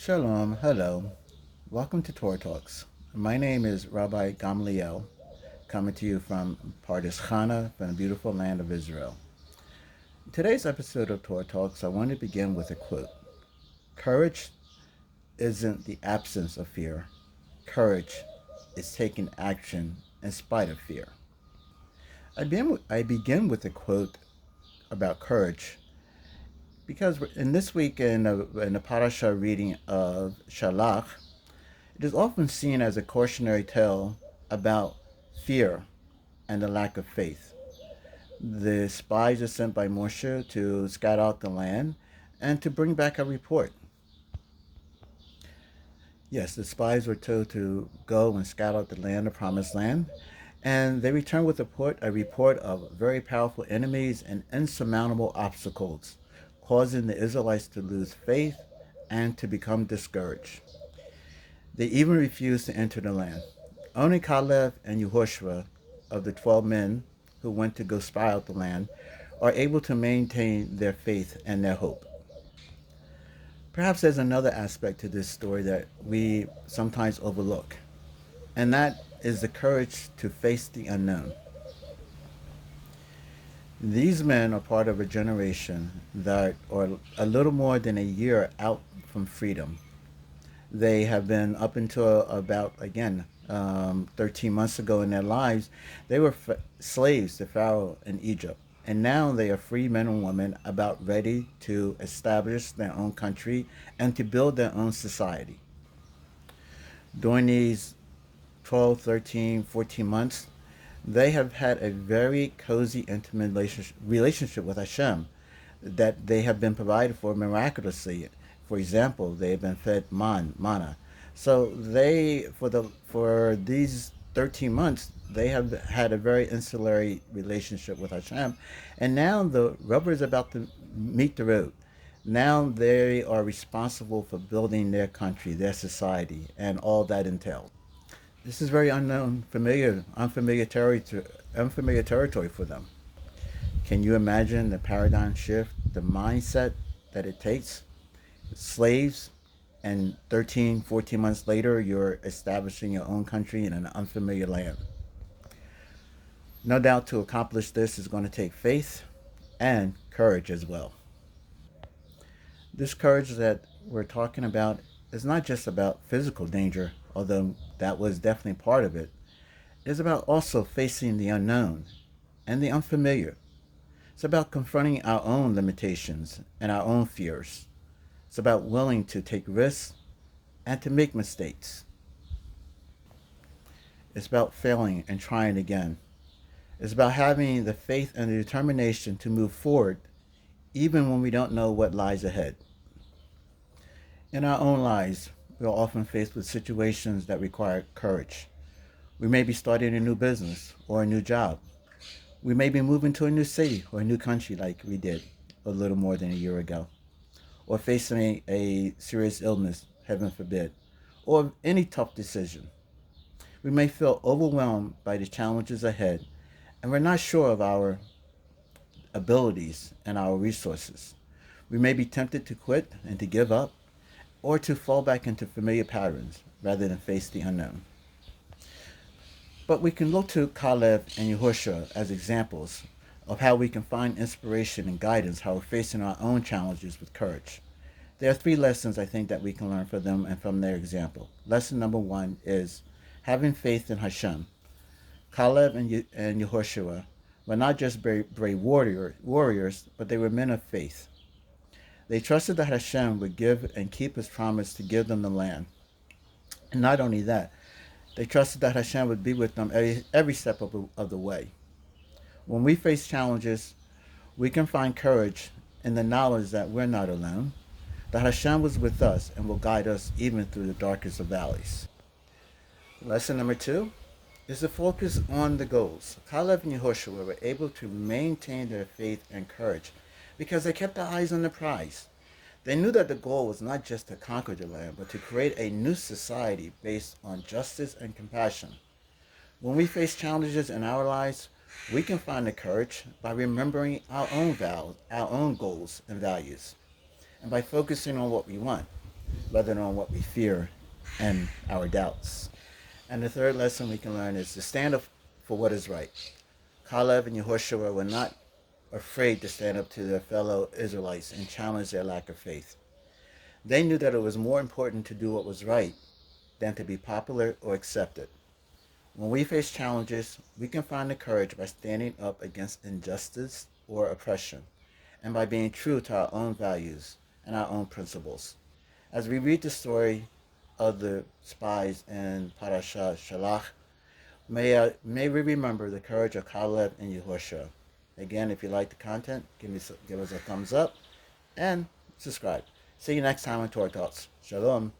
Shalom, hello. Welcome to Torah Talks. My name is Rabbi Gamliel, coming to you from Pardes Chana, from the beautiful land of Israel. In today's episode of Torah Talks, I want to begin with a quote. Courage isn't the absence of fear. Courage is taking action in spite of fear. I begin with a quote about courage because in this week in the parasha reading of Shalach, it is often seen as a cautionary tale about fear and the lack of faith. The spies are sent by Moshe to scout out the land and to bring back a report. Yes, the spies were told to go and scout out the land, the promised land, and they returned with a report of very powerful enemies and insurmountable obstacles, causing the Israelites to lose faith and to become discouraged. They even refused to enter the land. Only Caleb and Yehoshua, of the 12 men who went to go spy out the land, are able to maintain their faith and their hope. Perhaps there's another aspect to this story that we sometimes overlook, and that is the courage to face the unknown. These men are part of a generation that are a little more than a year out from freedom. They have been up until about, again, 13 months ago in their lives, they were slaves to Pharaoh in Egypt. And now they are free men and women about ready to establish their own country and to build their own society. During these 12, 13, 14 months, they have had a very cozy, intimate relationship with Hashem that they have been provided for miraculously. For example, they have been fed manna. So for these 13 months, they have had a very insular relationship with Hashem, and now the rubber is about to meet the road. Now they are responsible for building their country, their society, and all that entails. This is very unknown, unfamiliar territory for them. Can you imagine the paradigm shift, the mindset that it takes? Slaves, and 13, 14 months later, you're establishing your own country in an unfamiliar land. No doubt to accomplish this is going to take faith and courage as well. This courage that we're talking about is not just about physical danger, although that was definitely part of it. It's about also facing the unknown and the unfamiliar. It's about confronting our own limitations and our own fears. It's about willing to take risks and to make mistakes. It's about failing and trying again. It's about having the faith and the determination to move forward even when we don't know what lies ahead. In our own lives, we are often faced with situations that require courage. We may be starting a new business or a new job. We may be moving to a new city or a new country like we did a little more than a year ago, or facing a serious illness, heaven forbid, or any tough decision. We may feel overwhelmed by the challenges ahead, and we're not sure of our abilities and our resources. We may be tempted to quit and to give up, or to fall back into familiar patterns rather than face the unknown. But we can look to Caleb and Yehoshua as examples of how we can find inspiration and guidance how we're facing our own challenges with courage. There are three lessons I think that we can learn from them and from their example. Lesson number one is having faith in Hashem. Caleb and Yehoshua were not just brave warriors, but they were men of faith. They trusted that Hashem would give and keep his promise to give them the land. And not only that, they trusted that Hashem would be with them every step of the way. When we face challenges, we can find courage in the knowledge that we're not alone, that Hashem was with us and will guide us even through the darkest of valleys. Lesson number two is to focus on the goals. Caleb and Yehoshua were able to maintain their faith and courage because they kept their eyes on the prize. They knew that the goal was not just to conquer the land, but to create a new society based on justice and compassion. When we face challenges in our lives, we can find the courage by remembering our own vows, our own goals and values, and by focusing on what we want. rather than on what we fear and our doubts. And the third lesson we can learn is to stand up for what is right. Caleb and Yehoshua were not afraid to stand up to their fellow Israelites and challenge their lack of faith. They knew that it was more important to do what was right than to be popular or accepted. When we face challenges, we can find the courage by standing up against injustice or oppression, and by being true to our own values and our own principles. As we read the story of the spies in Parashat Shalach, may we remember the courage of Caleb and Yehoshua. Again, if you like the content, give us a thumbs up and subscribe. See you next time on Torah Talks. Shalom.